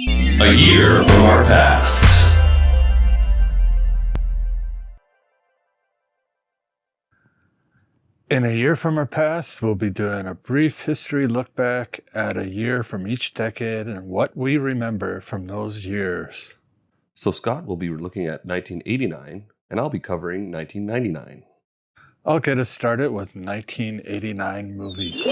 A year from our past. In a year from our past, we'll be doing a brief history look back at a year from each decade and what we remember from those years. So Scott will be looking at 1989, and I'll be covering 1999. I'll get us started with 1989 movies.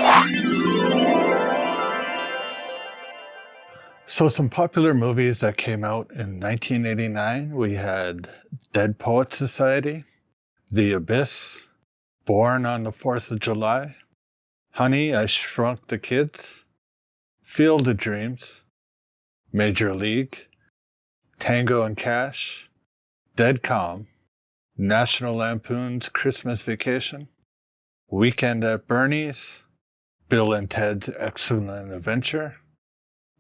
So some popular movies that came out in 1989, we had Dead Poets Society, The Abyss, Born on the 4th of July, Honey, I Shrunk the Kids, Field of Dreams, Major League, Tango and Cash, Dead Calm, National Lampoon's Christmas Vacation, Weekend at Bernie's, Bill and Ted's Excellent Adventure,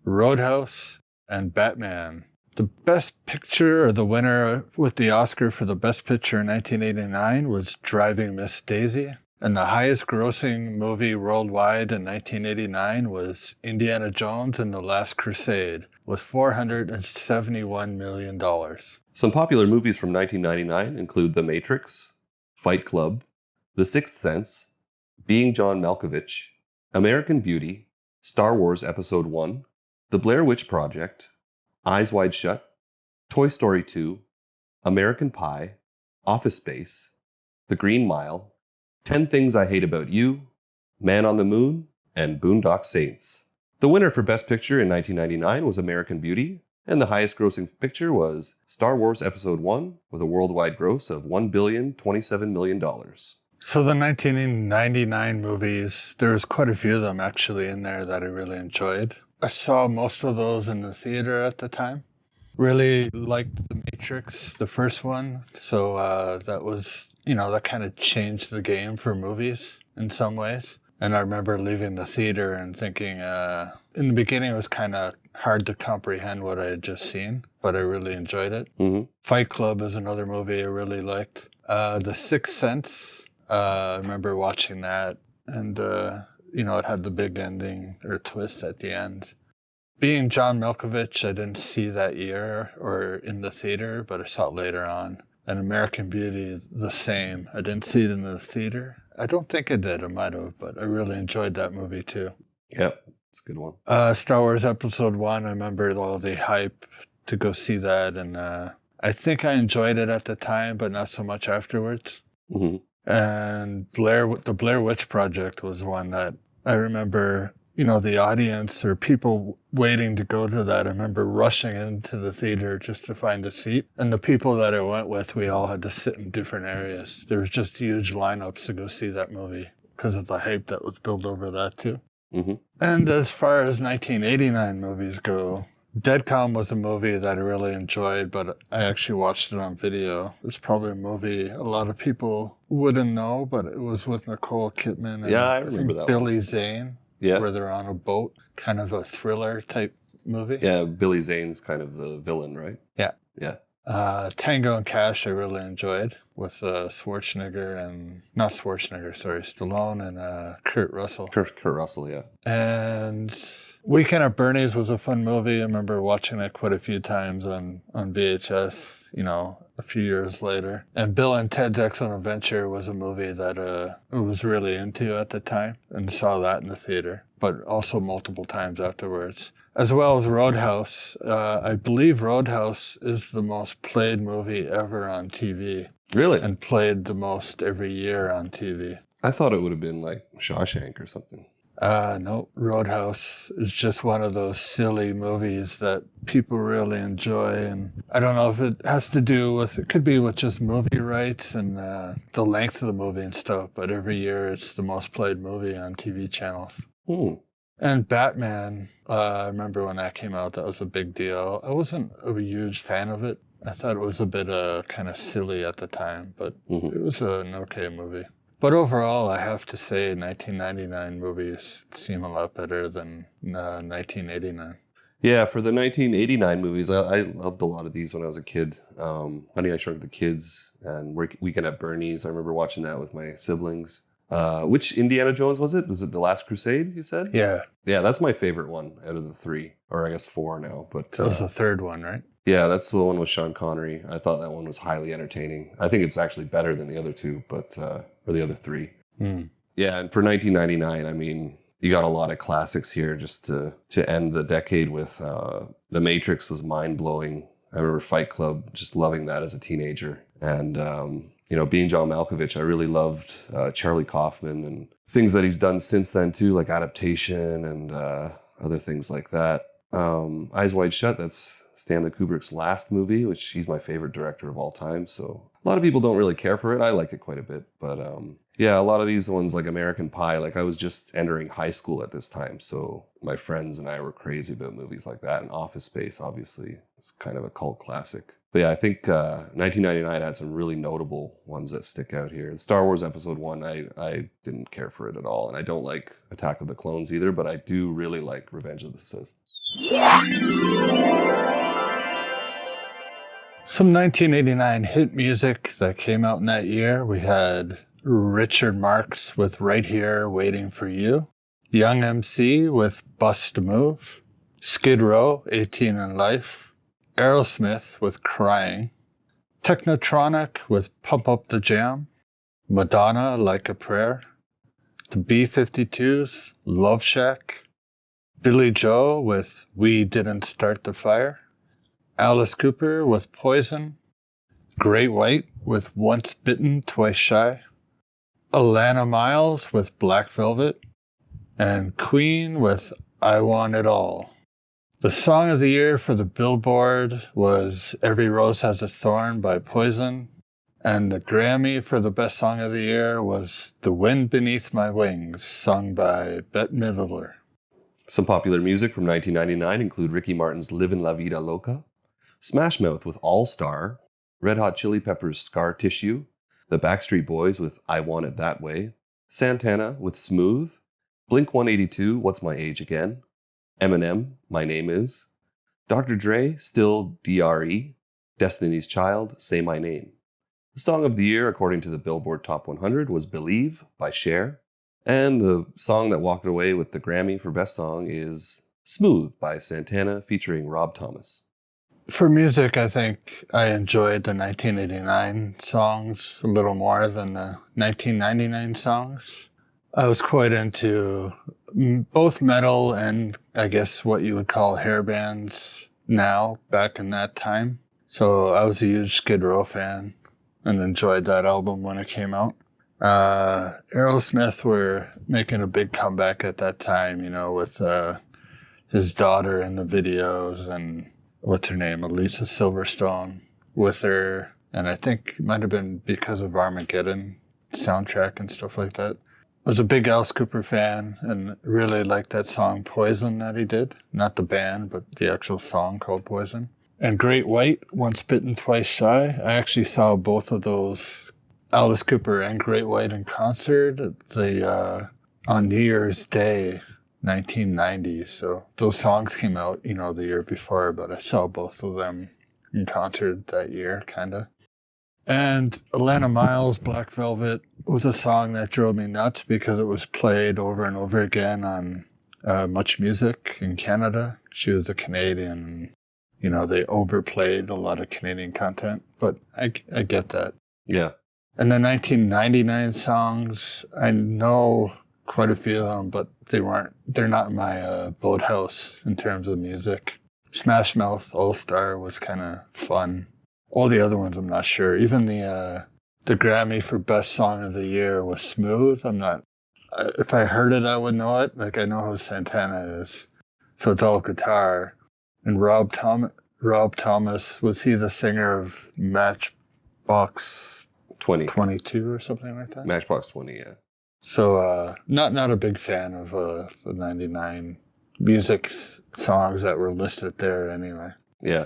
Roadhouse, and Batman. The best picture, or the winner with the Oscar for the best picture in 1989, was Driving Miss Daisy. And the highest grossing movie worldwide in 1989 was Indiana Jones and the Last Crusade, with $471 million. Some popular movies from 1999 include The Matrix, Fight Club, The Sixth Sense, Being John Malkovich, American Beauty, Star Wars Episode 1, The Blair Witch Project, Eyes Wide Shut, Toy Story 2, American Pie, Office Space, The Green Mile, 10 Things I Hate About You, Man on the Moon, and Boondock Saints. The winner for Best Picture in 1999 was American Beauty, and the highest grossing picture was Star Wars Episode 1 with a worldwide gross of $1,027 million. So the 1999 movies, there's quite a few of them actually in there that I really enjoyed. I saw most of those in the theater at the time. Really liked The Matrix, the first one. So that was, that kind of changed the game for movies in some ways. And I remember leaving the theater and thinking, in the beginning it was kind of hard to comprehend what I had just seen, but I really enjoyed it. Mm-hmm. Fight Club is another movie I really liked. The Sixth Sense, I remember watching that, and it had the big ending or twist at the end. Being John Malkovich, I didn't see that year or in the theater, but I saw it later on. And American Beauty, the same. I didn't see it in the theater. I don't think I did. I might have, but I really enjoyed that movie too. Yep, it's a good one. Star Wars Episode 1, I remember all the hype to go see that. And I think I enjoyed it at the time, but not so much afterwards. Mm-hmm. And the Blair Witch Project was one that I remember, the audience or people waiting to go to that. I remember rushing into the theater just to find a seat. And the people that I went with, we all had to sit in different areas. There was just huge lineups to go see that movie because of the hype that was built over that too. Mm-hmm. And as far as 1989 movies go, Dead Calm was a movie that I really enjoyed, but I actually watched it on video. It's probably a movie a lot of people wouldn't know, but it was with Nicole Kidman and I remember that Billy Zane, where they're on a boat, kind of a thriller type movie. Yeah, Billy Zane's kind of the villain, right? Yeah. Yeah. Tango and Cash I really enjoyed with Stallone and Kurt Russell. Kurt Russell, yeah. And Weekend at Bernie's was a fun movie. I remember watching it quite a few times on VHS, a few years later. And Bill and Ted's Excellent Adventure was a movie that I was really into at the time and saw that in the theater, but also multiple times afterwards. As well as Roadhouse. I believe Roadhouse is the most played movie ever on TV. Really? And played the most every year on TV. I thought it would have been like Shawshank or something. No, Roadhouse is just one of those silly movies that people really enjoy. And I don't know if it has to do with, it could be with just movie rights and the length of the movie and stuff, but every year it's the most played movie on TV channels. And Batman, I remember when that came out, that was a big deal. I wasn't a huge fan of it. I thought it was a bit kind of silly at the time, but it was an okay movie. But overall, I have to say 1999 movies seem a lot better than 1989. Yeah, for the 1989 movies, I loved a lot of these when I was a kid. Honey, I Shrunk the Kids and Weekend at Bernie's. I remember watching that with my siblings. Which Indiana Jones was it? Was it The Last Crusade, you said? Yeah, Yeah, that's my favorite one out of the three, or I guess four now. But that was the third one, right? yeah, that's the one with Sean Connery. I thought that one was highly entertaining. I think it's actually better than the other two, but or the other three. Yeah, and for 1999, I mean, you got a lot of classics here just to end the decade with. The Matrix was mind-blowing. I remember Fight Club, just loving that as a teenager. And, being John Malkovich, I really loved Charlie Kaufman and things that he's done since then too, like Adaptation and other things like that. Eyes Wide Shut, that's Stanley Kubrick's last movie, which he's my favorite director of all time. So a lot of people don't really care for it. I like it quite a bit. But yeah, a lot of these ones like American Pie, like I was just entering high school at this time. So my friends and I were crazy about movies like that. And Office Space, obviously, it's kind of a cult classic. But yeah, I think 1999 had some really notable ones that stick out here. Star Wars Episode 1, I didn't care for it at all. And I don't like Attack of the Clones either, but I do really like Revenge of the Sith. Some 1989 hit music that came out in that year. We had Richard Marx with Right Here Waiting for You, Young MC with Bust a Move, Skid Row, 18 in Life, Aerosmith with Crying, Technotronic with Pump Up the Jam, Madonna, Like a Prayer, the B-52s, Love Shack, Billy Joe with We Didn't Start the Fire, Alice Cooper with Poison, Great White with Once Bitten, Twice Shy, Alana Miles with Black Velvet, and Queen with I Want It All. The song of the year for the Billboard was Every Rose Has a Thorn by Poison, and the Grammy for the best song of the year was The Wind Beneath My Wings, sung by Bette Midler. Some popular music from 1999 include Ricky Martin's Livin' La Vida Loca, Smash Mouth with All Star, Red Hot Chili Peppers' Scar Tissue, The Backstreet Boys with I Want It That Way, Santana with Smooth, Blink-182, What's My Age Again, Eminem, My Name Is, Dr. Dre, Still D.R.E., Destiny's Child, Say My Name. The song of the year, according to the Billboard Top 100, was Believe by Cher, and the song that walked away with the Grammy for Best Song is Smooth by Santana featuring Rob Thomas. For music, I think I enjoyed the 1989 songs a little more than the 1999 songs. I was quite into both metal and I guess what you would call hair bands now, back in that time. So I was a huge Skid Row fan and enjoyed that album when it came out. Aerosmith were making a big comeback at that time, with his daughter in the videos and what's her name, Elisa Silverstone with her. And I think it might have been because of Armageddon soundtrack and stuff like that. I was a big Alice Cooper fan and really liked that song Poison that he did. Not the band, but the actual song called Poison. And Great White, Once Bitten, Twice Shy. I actually saw both of those, Alice Cooper and Great White, in concert on New Year's Day, 1990. So those songs came out, the year before, but I saw both of them in concert that year, kind of. And Alana Miles' Black Velvet was a song that drove me nuts because it was played over and over again on Much Music in Canada. She was a Canadian, they overplayed a lot of Canadian content, but I get that. Yeah. And the 1999 songs, I know quite a few of them, but they're not my boathouse in terms of music. Smash Mouth All Star was kind of fun. All the other ones, I'm not sure. Even the Grammy for Best Song of the Year was Smooth. If I heard it, I would know it. Like, I know who Santana is. So it's all guitar. And Rob Thomas, was he the singer of Matchbox 22 or something like that? Matchbox 20, yeah. So not a big fan of the 99 music songs that were listed there anyway. Yeah.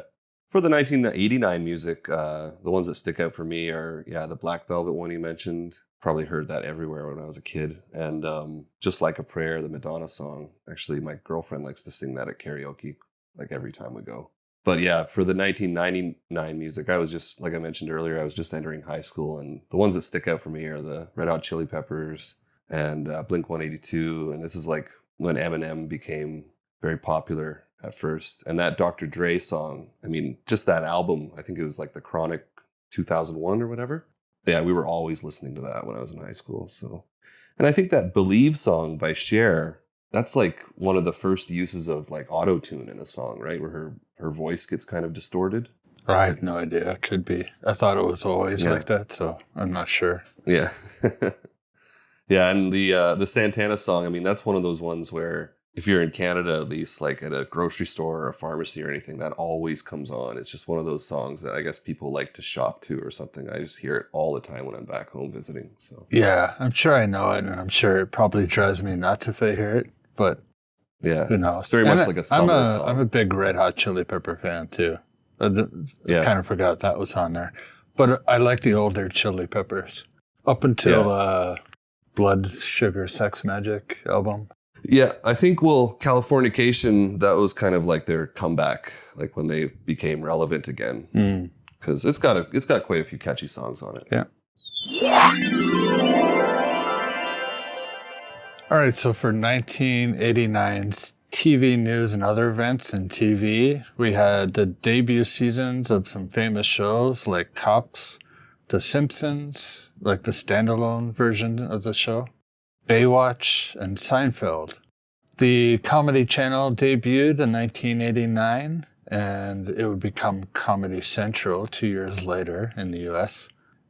For the 1989 music, the ones that stick out for me are, the Black Velvet one you mentioned. Probably heard that everywhere when I was a kid. And Just Like a Prayer, the Madonna song. Actually, my girlfriend likes to sing that at karaoke, like every time we go. But yeah, for the 1999 music, I was just, like I mentioned earlier, I was just entering high school. And the ones that stick out for me are the Red Hot Chili Peppers, and Blink-182. And this is like when Eminem became very popular at first. And that Dr. Dre song, I mean, just that album, I think it was like The Chronic 2001 or whatever. Yeah, we were always listening to that when I was in high school. So, and I think that Believe song by Cher, that's like one of the first uses of like auto-tune in a song, right? Where her voice gets kind of distorted. I have no idea. It could be. I thought it was always like that, so I'm not sure. Yeah. Yeah, and the Santana song, I mean, that's one of those ones where if you're in Canada, at least, like at a grocery store or a pharmacy or anything, that always comes on. It's just one of those songs that I guess people like to shop to or something. I just hear it all the time when I'm back home visiting. So yeah, I'm sure I know it, and I'm sure it probably drives me nuts if I hear it, but yeah, who knows? It's very much like a summer song. I'm a big Red Hot Chili Pepper fan, too. I kind of forgot that was on there. But I like the older Chili Peppers. Up until Blood, Sugar, Sex Magic album. Yeah, I think, Californication, that was kind of like their comeback, like when they became relevant again. Because it's got quite a few catchy songs on it. Yeah. All right, so for 1989's TV news and other events in TV, we had the debut seasons of some famous shows like Cops, The Simpsons, like the standalone version of the show, Baywatch, and Seinfeld. The Comedy Channel debuted in 1989, and it would become Comedy Central 2 years later in the US.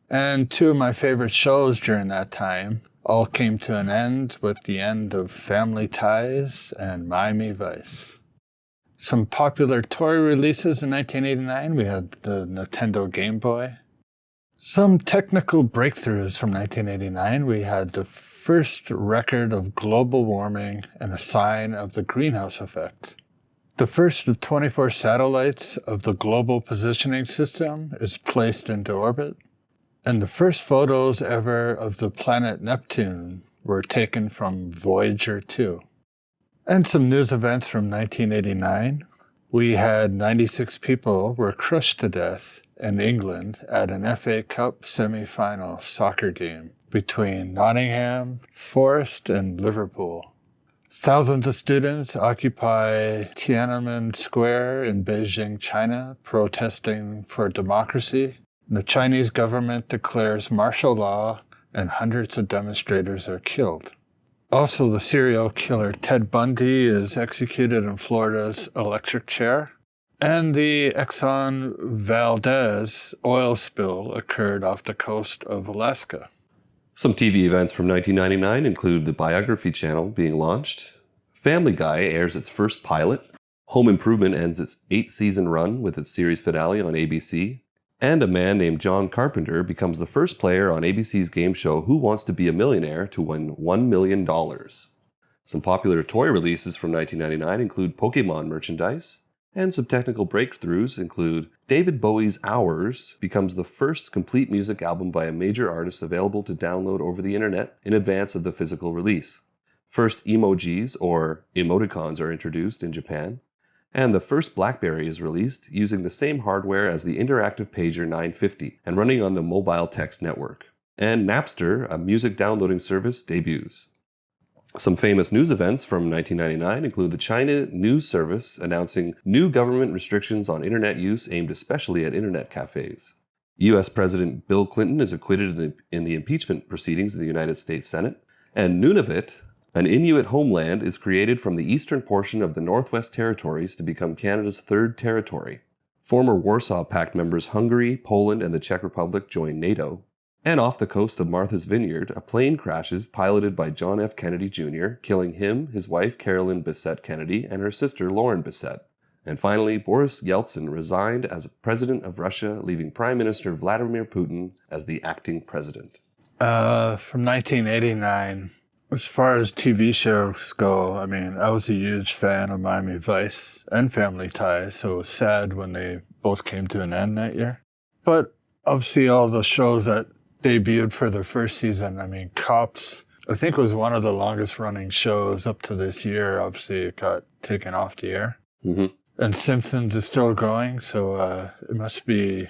And two of my favorite shows during that time all came to an end with the end of Family Ties and Miami Vice. Some popular toy releases in 1989, we had the Nintendo Game Boy. Some technical breakthroughs from 1989, we had the first record of global warming and a sign of the greenhouse effect. The first of 24 satellites of the Global Positioning System is placed into orbit. And the first photos ever of the planet Neptune were taken from Voyager 2. And some news events from 1989. We had 96 people were crushed to death in England at an FA Cup semi-final soccer game between Nottingham Forest and Liverpool. Thousands of students occupy Tiananmen Square in Beijing, China, protesting for democracy. The Chinese government declares martial law and hundreds of demonstrators are killed. Also, the serial killer Ted Bundy is executed in Florida's electric chair. And the Exxon Valdez oil spill occurred off the coast of Alaska. Some TV events from 1999 include the Biography Channel being launched. Family Guy airs its first pilot. Home Improvement ends its 8-season run with its series finale on ABC. And a man named John Carpenter becomes the first player on ABC's game show Who Wants to Be a Millionaire to win $1 million. Some popular toy releases from 1999 include Pokemon merchandise, and some technical breakthroughs include David Bowie's Hours becomes the first complete music album by a major artist available to download over the internet in advance of the physical release. First emojis, or emoticons, are introduced in Japan. And the first BlackBerry is released using the same hardware as the interactive pager 950 and running on the mobile text network. And Napster, a music downloading service, debuts. Some famous news events from 1999 include the China News Service announcing new government restrictions on internet use aimed especially at internet cafes. U.S. President Bill Clinton is acquitted in the impeachment proceedings of the United States Senate. And Nunavut, an Inuit homeland, is created from the eastern portion of the Northwest Territories to become Canada's third territory. Former Warsaw Pact members Hungary, Poland, and the Czech Republic join NATO. And off the coast of Martha's Vineyard, a plane crashes piloted by John F. Kennedy Jr., killing him, his wife Carolyn Bessette Kennedy, and her sister Lauren Bessette. And finally, Boris Yeltsin resigned as president of Russia, leaving Prime Minister Vladimir Putin as the acting president. From 1989... As far as TV shows go, I mean, I was a huge fan of Miami Vice and Family Ties, so it was sad when they both came to an end that year. But obviously all the shows that debuted for their first season, I mean, Cops, I think was one of the longest running shows up to this year. Obviously it got taken off the air. Mm-hmm. And Simpsons is still going, so it must be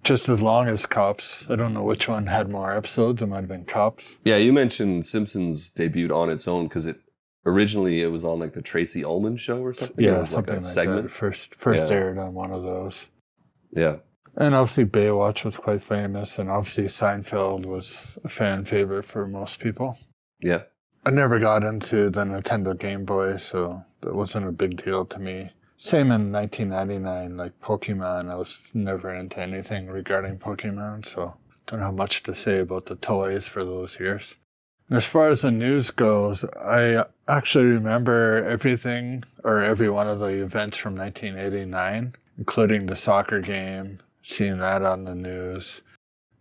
just as long as Cops. I don't know which one had more episodes. It might have been Cops. Yeah, you mentioned Simpsons debuted on its own because originally it was on like the Tracy Ullman show or something. Yeah, it was something like a like segment. that. First aired on one of those. Yeah. And obviously Baywatch was quite famous, and obviously Seinfeld was a fan favorite for most people. Yeah. I never got into the Nintendo Game Boy, so that wasn't a big deal to me. Same in 1999, like Pokemon. I was never into anything regarding Pokemon, so don't have much to say about the toys for those years. And as far as the news goes, I actually remember everything, or every one of the events from 1989, including the soccer game, seeing that on the news.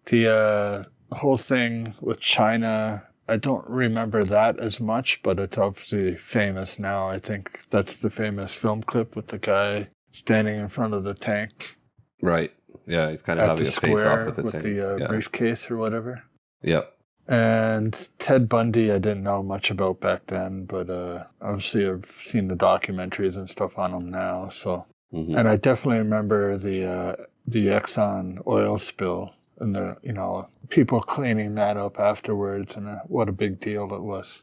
The whole thing with China, I don't remember that as much, but it's obviously famous now. I think that's the famous film clip with the guy standing in front of the tank. Right. Yeah, he's kind of having a face-off with the tank. With the briefcase or whatever. Yep. And Ted Bundy, I didn't know much about back then, but obviously I've seen the documentaries and stuff on him now. So, And I definitely remember the Exxon oil spill and the people cleaning that up afterwards, and what a big deal it was.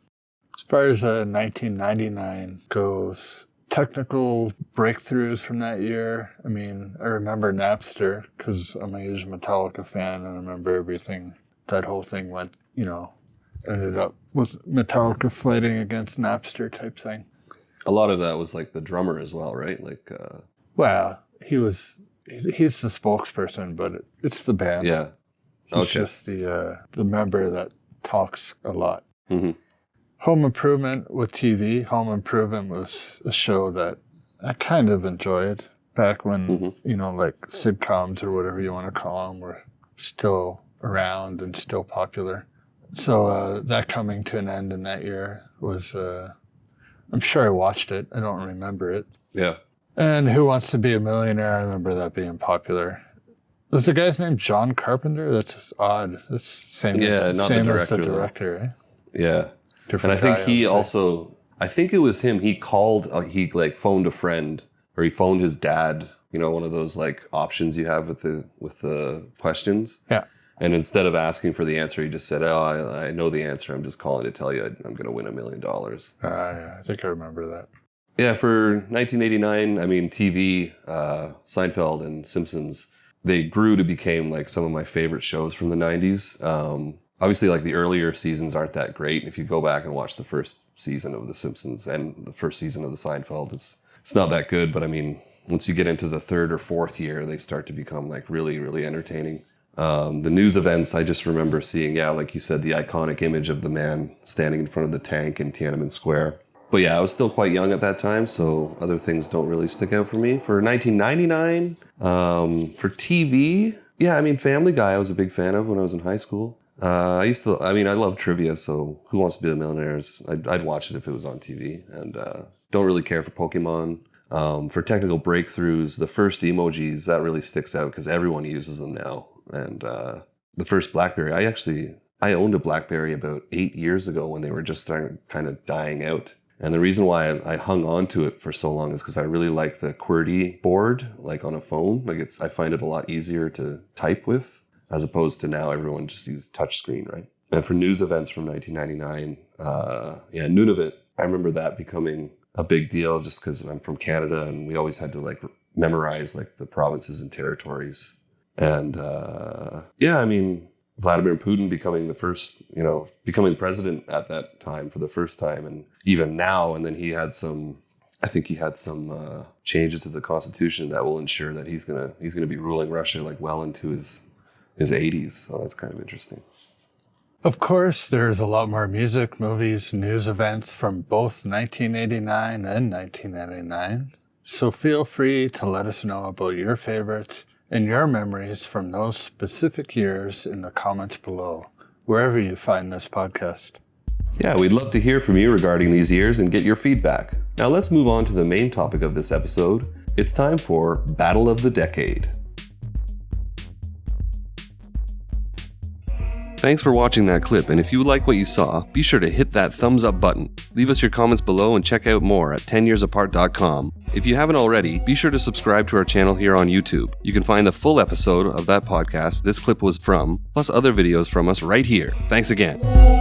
As far as 1999 goes, technical breakthroughs from that year. I mean, I remember Napster because I'm a huge Metallica fan, and I remember everything. That whole thing went, ended up with Metallica fighting against Napster type thing. A lot of that was like the drummer as well, right? Like, well, he's the spokesperson, but it's the band. Yeah. He's just the member that talks a lot. Mm-hmm. Home Improvement with TV. Home Improvement was a show that I kind of enjoyed back when, like sitcoms or whatever you want to call them were still around and still popular. So that coming to an end in that year was, I'm sure I watched it. I don't remember it. Yeah. And Who Wants to Be a Millionaire? I remember that being popular. Was the guy's name John Carpenter? That's odd. That's same as the director, right? Yeah. Different and I think guy, he also, I think it was him, he called, he like phoned a friend, or he phoned his dad, one of those like options you have with the questions. Yeah. And instead of asking for the answer, he just said, I know the answer. I'm just calling to tell you I'm going to win $1 million. Yeah, I think I remember that. Yeah, for 1989, I mean, TV, Seinfeld and Simpsons, they grew to become like some of my favorite shows from the 90s. Obviously, like the earlier seasons aren't that great. If you go back and watch the first season of The Simpsons and the first season of the Seinfeld, it's not that good. But I mean, once you get into the third or fourth year, they start to become like really, really entertaining. The news events, I just remember seeing, like you said, the iconic image of the man standing in front of the tank in Tiananmen Square. But yeah, I was still quite young at that time, so other things don't really stick out for me. For 1999, for TV, Family Guy I was a big fan of when I was in high school. I love trivia, so Who Wants to Be a Millionaire? I'd watch it if it was on TV, and don't really care for Pokemon. For technical breakthroughs, the first emojis, that really sticks out because everyone uses them now. And the first BlackBerry, I owned a BlackBerry about 8 years ago when they were just kind of dying out. And the reason why I hung on to it for so long is because I really like the QWERTY board, like on a phone. Like I find it a lot easier to type with, as opposed to now everyone just uses touchscreen, right? And for news events from 1999, Nunavut, I remember that becoming a big deal just because I'm from Canada and we always had to like memorize like the provinces and territories. And Vladimir Putin becoming the first, becoming president at that time for the first time, and even now. And then he had some changes to the constitution that will ensure that he's gonna be ruling Russia like well into his 80s. So that's kind of interesting. Of course, there's a lot more music, movies, news events from both 1989 and 1999. So feel free to let us know about your favorites and your memories from those specific years in the comments below, wherever you find this podcast. Yeah, we'd love to hear from you regarding these years and get your feedback. Now let's move on to the main topic of this episode. It's time for Battle of the Decade. Thanks for watching that clip, and if you like what you saw, be sure to hit that thumbs up button. Leave us your comments below and check out more at 10yearsapart.com. If you haven't already, be sure to subscribe to our channel here on YouTube. You can find the full episode of that podcast this clip was from, plus other videos from us right here. Thanks again.